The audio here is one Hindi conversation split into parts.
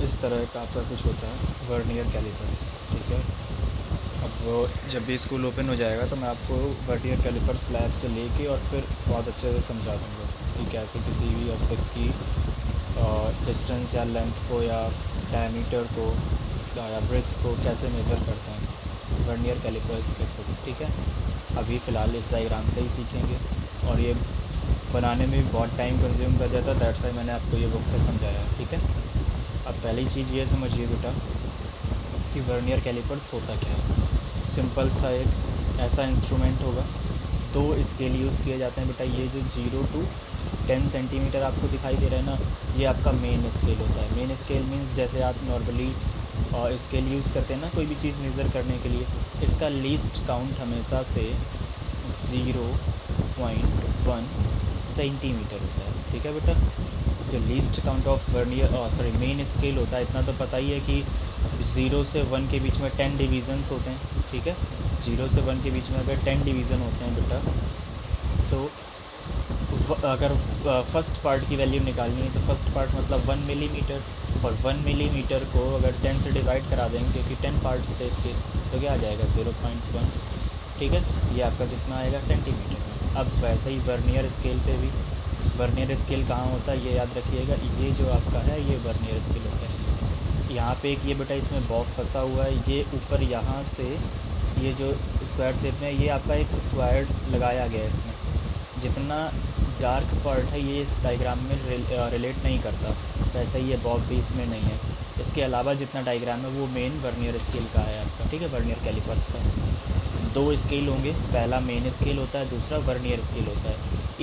इस तरह का आपका कुछ होता है वर्नियर कैलिपर्स, ठीक है। अब वो जब भी स्कूल ओपन हो जाएगा तो मैं आपको वर्नियर कैलिपर्स लैब से लेके और फिर बहुत अच्छे से समझा दूँगा कि कैसे किसी भी ऑब्जेक्ट की डिस्टेंस या लेंथ को या डायमीटर को या ब्रेथ को कैसे मेज़र करते हैं वर्नियर कैलिपर्स के थ्रू, ठीक है। अभी फ़िलहाल इस डायग्राम से ही सीखेंगे और ये बनाने में भी बहुत टाइम कंज्यूम कर जाता है, दैट्स वाई मैंने आपको ये बुक से समझाया है, ठीक है। अब पहली चीज़ ये समझिए बेटा कि वर्नियर कैलिपर्स होता क्या है। सिंपल सा एक ऐसा इंस्ट्रूमेंट होगा, दो स्केल यूज़ किए जाते हैं बेटा। ये जो 0 to 10 सेंटीमीटर आपको दिखाई दे रहा है ना, ये आपका मेन स्केल होता है। मेन स्केल मीन्स जैसे आप नॉर्मली स्केल यूज़ करते हैं ना कोई भी चीज़ मेज़र करने के लिए, इसका लीस्ट काउंट हमेशा से 0.1 सेंटीमीटर होता है, ठीक है बेटा। जो least count of vernier main scale होता है, इतना तो पता ही है कि 0 से 1 के बीच में 10 डिवीज़न्स होते हैं, ठीक है। 0 से 1 के बीच में अगर 10 डिवीज़न होते हैं बेटा, तो अगर फर्स्ट पार्ट की वैल्यू निकालनी है तो फर्स्ट पार्ट मतलब 1 मिलीमीटर, और 1 मिलीमीटर को अगर 10 से डिवाइड करा देंगे क्योंकि 10 पार्ट्स थे इसके, तो क्या आ जाएगा 0.1, ठीक है। ये आपका कितना आएगा सेंटीमीटर में। अब वैसे ही वर्नियर स्केल पे भी, वर्नियर स्केल कहाँ होता है ये याद रखिएगा, ये जो आपका है ये वर्नियर स्केल होता है। यहाँ पे एक ये बेटा इसमें बॉब फंसा हुआ है, ये ऊपर यहाँ से ये जो स्क्वायर शेप में ये आपका एक स्क्वायर लगाया गया है इसमें। जितना डार्क पार्ट है ये इस डायग्राम में रिलेट नहीं करता, वैसे ही ये बॉब भी इसमें नहीं है। इसके अलावा जितना डायग्राम है वो मेन वर्नियर स्केल का है आपका, ठीक है, वर्नियर कैलिपर्स का। दो स्केल होंगे, पहला मेन स्केल होता है, दूसरा वर्नियर स्केल होता है।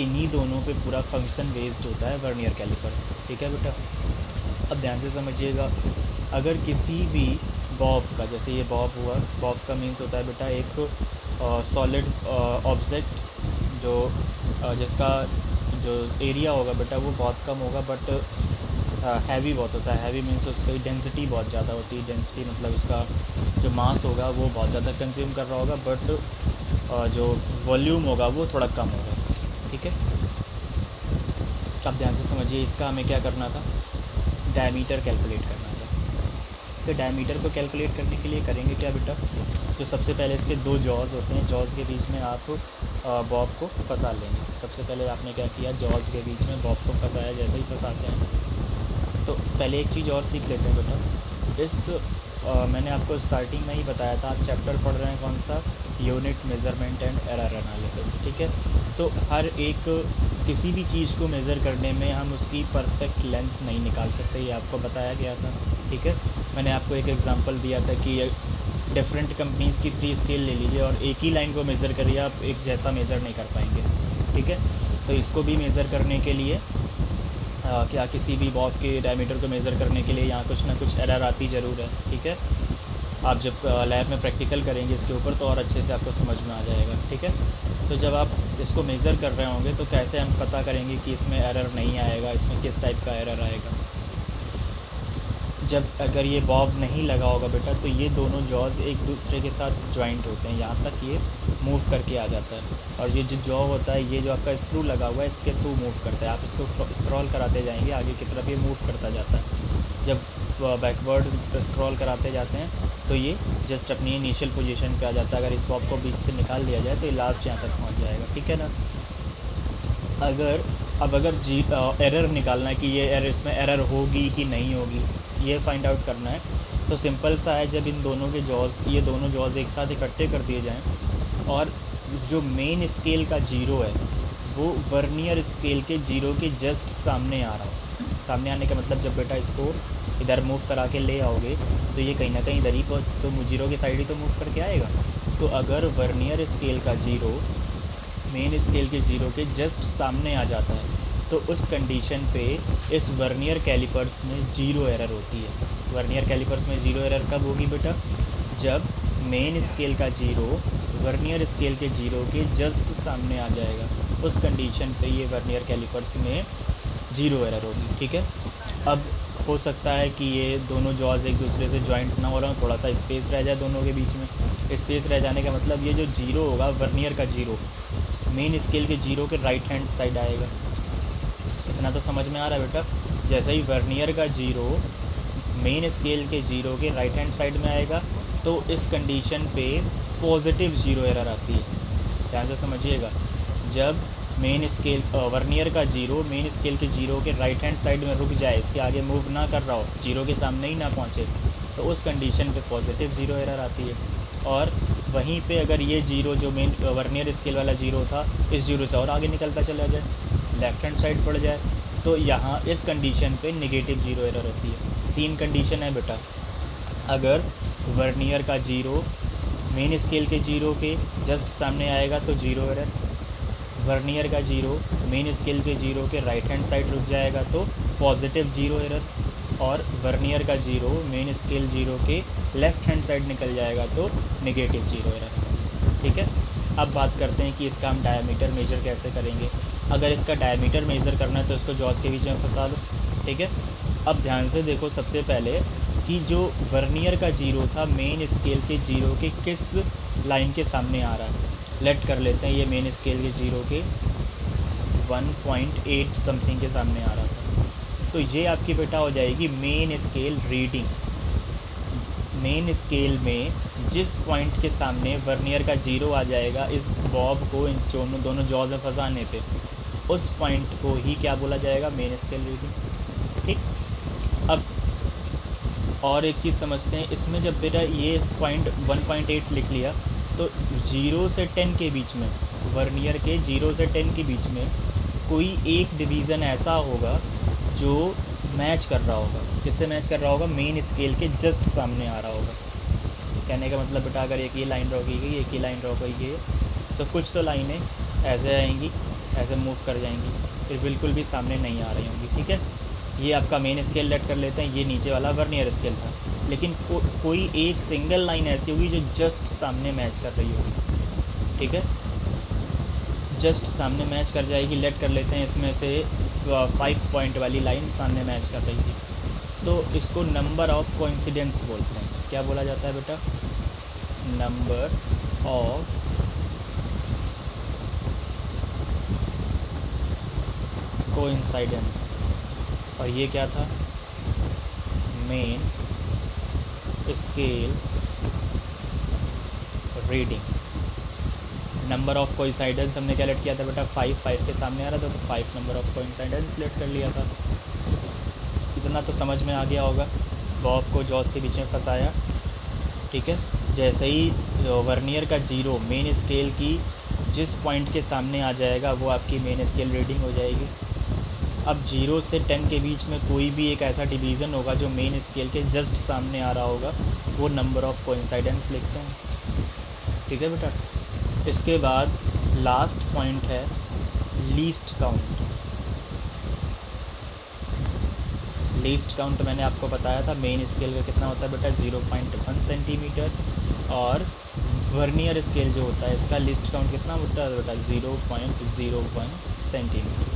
इन्हीं दोनों पे पूरा फंक्शन बेस्ड होता है वर्नियर कैलिपर्स, ठीक है बेटा। अब ध्यान से समझिएगा, अगर किसी भी बॉब का, जैसे ये बॉब हुआ, बॉब का मीन्स होता है बेटा एक सॉलिड ऑब्जेक्ट जो जिसका जो एरिया होगा बेटा वो बहुत कम होगा बट हैवी बहुत होता है। हैवी मीन्स उसकी डेंसिटी बहुत ज़्यादा होती है। डेंसिटी मतलब उसका जो मास होगा वो बहुत ज़्यादा कंज्यूम कर रहा होगा बट जो वॉल्यूम होगा वो थोड़ा कम होगा, ठीक है। अब ध्यान से समझिए, इसका हमें क्या करना था, डायमीटर कैलकुलेट करना था। इसके डायमीटर को कैलकुलेट करने के लिए करेंगे क्या बेटा, तो सबसे पहले इसके दो जॉज होते हैं, जॉज के बीच में आप बॉब को फंसा लेंगे। सबसे पहले आपने क्या किया, जॉज के बीच में बॉब को फंसाया, जैसे ही फंसाते हैं तो पहले एक चीज़ और सीख लेते हैं बेटा। मैंने आपको स्टार्टिंग में ही बताया था, आप चैप्टर पढ़ रहे हैं कौन सा, unit measurement and error analysis, ठीक है। तो हर एक किसी भी चीज़ को मेज़र करने में हम उसकी परफेक्ट लेंथ नहीं निकाल सकते, ये आपको बताया गया था, ठीक है। मैंने आपको एक एग्जांपल दिया था कि डिफरेंट कंपनीज़ की 3 स्केल ले लीजिए और एक ही लाइन को मेज़र करिए, आप एक जैसा मेज़र नहीं कर पाएंगे, ठीक है। तो इसको भी मेज़र करने के लिए क्या किसी भी बॉब के डायमीटर को मेज़र करने के लिए यहाँ कुछ ना कुछ एरर आती ज़रूर है, ठीक है। आप जब लैब में प्रैक्टिकल करेंगे इसके ऊपर तो और अच्छे से आपको समझ में आ जाएगा, ठीक है। तो जब आप इसको मेज़र कर रहे होंगे तो कैसे हम पता करेंगे कि इसमें एरर नहीं आएगा, इसमें किस टाइप का एरर आएगा। जब अगर ये बॉब नहीं लगा होगा बेटा तो ये दोनों जॉज एक दूसरे के साथ जॉइंट होते हैं, यहाँ तक ये मूव करके आ जाता है। और ये जो जॉ होता है, ये जो आपका स्क्रू लगा हुआ है इसके थ्रू मूव करता है। आप इसको स्क्रॉल कराते जाएंगे आगे की तरफ, ये मूव करता जाता है। जब बैकवर्ड स्क्रॉल कराते जाते हैं तो ये जस्ट अपनी इनिशियल पोजीशन पे आ जाता है। अगर इस बॉब को बीच से निकाल दिया जाए तो ये लास्ट यहाँ तक पहुँच जाएगा, ठीक है ना। अगर एरर निकालना है कि ये एरर, इसमें एरर होगी कि नहीं होगी, ये फाइंड आउट करना है, तो सिंपल सा है, जब इन दोनों के जॉज, ये दोनों जॉज एक साथ इकट्ठे कर दिए जाएं और जो मेन स्केल का 0 है वो वर्नियर स्केल के 0 के जस्ट सामने आ रहा हो। सामने आने का मतलब जब बेटा इसको इधर मूव करा के ले आओगे तो ये कहीं ना कहीं इधर ही तो 0 के साइड ही तो मूव करके आएगा। तो अगर वर्नियर स्केल का 0 मेन स्केल के 0 के जस्ट सामने आ जाता है तो उस कंडीशन पे इस वर्नियर कैलिपर्स में 0 एरर होती है। वर्नियर कैलिपर्स में 0 एरर कब होगी बेटा, जब मेन स्केल का 0 वर्नियर स्केल के 0 के जस्ट सामने आ जाएगा, उस कंडीशन पे ये वर्नियर कैलिपर्स में 0 एरर होगी, ठीक है। अब हो सकता है कि ये दोनों जॉज एक दूसरे से जॉइंट ना हो रहा हो, थोड़ा सा स्पेस रह जाए दोनों के बीच में। स्पेस रह जाने का मतलब ये जो 0 होगा वर्नियर का 0 मेन स्केल के 0 के राइट हैंड साइड आएगा। इतना तो समझ में आ रहा है बेटा। जैसे ही वर्नियर का 0 मेन स्केल के ज़ीरो के राइट हैंड साइड में आएगा तो इस कंडीशन पे पॉजिटिव ज़ीरो एरर आती है। ध्यान से समझिएगा, जब मेन स्केल वर्नियर का जीरो मेन स्केल के जीरो के राइट हैंड साइड में रुक जाए, इसके आगे मूव ना कर रहा हो, जीरो के सामने ही ना पहुँचे, तो उस कंडीशन पे पॉजिटिव ज़ीरो एरर आती है। और वहीं पे अगर ये जीरो जो मेन वर्नियर स्केल वाला जीरो था, इस जीरो से और आगे निकलता चला जाए, लेफ्ट हैंड साइड पड़ जाए, तो यहाँ इस कंडीशन पे नेगेटिव ज़ीरो एरर होती है। 3 कंडीशन है बेटा। अगर वर्नियर का जीरो मेन स्केल के जीरो के जस्ट सामने आएगा तो ज़ीरो एरर, वर्नियर का जीरो मेन स्केल के जीरो के राइट हैंड साइड रुक जाएगा तो पॉजिटिव ज़ीरो एरर, और वर्नियर का जीरो मेन स्केल जीरो के लेफ़्ट हैंड साइड निकल जाएगा तो नेगेटिव ज़ीरो एरर। ठीक है, अब बात करते हैं कि इसका हम डायमीटर मेज़र कैसे करेंगे। अगर इसका डायमीटर मेज़र करना है तो इसको जॉस के बीच में फंसा लो। ठीक है, अब ध्यान से देखो सबसे पहले कि जो वर्नियर का जीरो था मेन स्केल के जीरो के किस लाइन के सामने आ रहा है। लेट कर लेते हैं ये मेन स्केल के जीरो के 1.8 समथिंग के सामने आ रहा था, तो ये आपकी बेटा हो जाएगी main scale reading. Main scale में जिस पॉइंट के सामने वर्नियर का जीरो आ जाएगा इस बॉब को इन दोनों जॉज में फंसाने पे, उस पॉइंट को ही क्या बोला जाएगा, मेन स्केल रीडिंग। ठीक, अब और एक चीज़ समझते हैं, इसमें जब बेटा ये पॉइंट 1.8 लिख लिया तो 0 से 10 के बीच में, वर्नियर के 0 से 10 के बीच में कोई एक डिवीज़न ऐसा होगा जो मैच कर रहा होगा। किससे मैच कर रहा होगा, मेन स्केल के जस्ट सामने आ रहा होगा। कहने का मतलब बेटा अगर एक ये लाइन ड्रॉ की गई, एक ही लाइन ड्रॉ की गई, तो कुछ तो लाइनें ऐसे आएंगी, ऐसे मूव कर जाएंगी, फिर बिल्कुल भी सामने नहीं आ रही होंगी। ठीक है, ये आपका मेन स्केल लेट कर लेते हैं, ये नीचे वाला वर्नियर स्केल था, लेकिन कोई एक सिंगल लाइन ऐसी होगी जो जस्ट सामने मैच कर रही होगी। ठीक है, जस्ट सामने मैच कर जाएगी। लेट कर लेते हैं इसमें से 5 पॉइंट वाली लाइन सामने मैच कर रही थी, तो इसको नंबर ऑफ कोइंसिडेंस बोलते हैं। क्या बोला जाता है बेटा, नंबर ऑफ कोइंसाइडेंस। और ये क्या था, main scale reading. Number of coincidence हमने क्या लेट किया था बेटा, 5 के सामने आ रहा था तो 5 नंबर ऑफ कोइंसाइडेंस लेट कर लिया था। इतना तो समझ में आ गया होगा। बॉब को जॉस के बीच में फंसाया। ठीक है, जैसे ही वर्नियर का जीरो मेन स्केल की जिस पॉइंट के सामने आ जाएगा वो आपकी मेन स्केल रीडिंग हो जाएगी। अब 0 से 10 के बीच में कोई भी एक ऐसा डिवीज़न होगा जो मेन स्केल के जस्ट सामने आ रहा होगा, वो नंबर ऑफ कोइंसाइडेंस लिखते हैं। ठीक है बेटा, इसके बाद लास्ट पॉइंट है लीस्ट काउंट। लीस्ट काउंट मैंने आपको बताया था मेन स्केल का कितना होता है बेटा, 0.1 सेंटीमीटर, और वर्नियर स्केल जो होता है इसका लीस्ट काउंट कितना होता है बेटा, 0.01 सेंटीमीटर।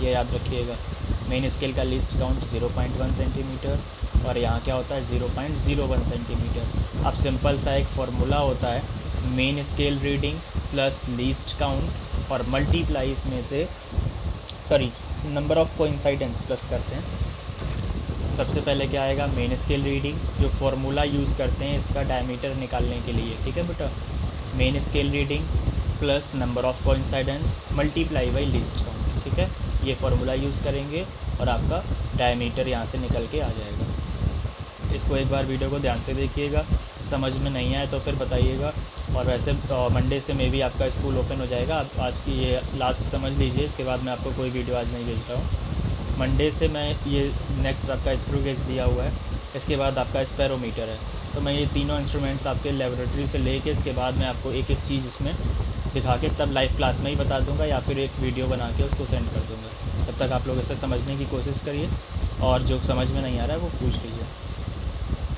ये याद रखिएगा, मेन स्केल का लीस्ट काउंट 0.1 सेंटीमीटर और यहाँ क्या होता है 0.01 सेंटीमीटर। अब सिंपल सा एक फार्मूला होता है, main scale reading plus least count और मल्टीप्लाई इसमें से नंबर ऑफ कोइंसाइडेंस प्लस करते हैं। सबसे पहले क्या आएगा, मेन स्केल रीडिंग, जो फार्मूला यूज़ करते हैं इसका डायमीटर निकालने के लिए। ठीक है बेटा, main scale reading plus number of coincidence multiply by least count. ठीक है, ये फार्मूला यूज़ करेंगे और आपका डायमीटर यहाँ से निकल के आ जाएगा। इसको एक बार वीडियो को ध्यान से देखिएगा, समझ में नहीं आए तो फिर बताइएगा। और वैसे मंडे से मे भी आपका स्कूल ओपन हो जाएगा। आप आज की ये लास्ट समझ लीजिए, इसके बाद मैं आपको कोई वीडियो आज नहीं भेज रहा हूँ। मंडे से मैं ये नेक्स्ट आपका स्क्रू गेज दिया हुआ है, इसके बाद आपका स्पेरोमीटर है, तो मैं ये तीनों इंस्ट्रूमेंट्स आपके लेबोरेटरी से लेके इसके बाद मैं आपको एक एक चीज़ इसमें दिखा के तब लाइव क्लास में ही बता दूंगा या फिर एक वीडियो बना के उसको सेंड कर दूंगा। तब तक आप लोग इसे समझने की कोशिश करिए और जो समझ में नहीं आ रहा है वो पूछ लीजिए।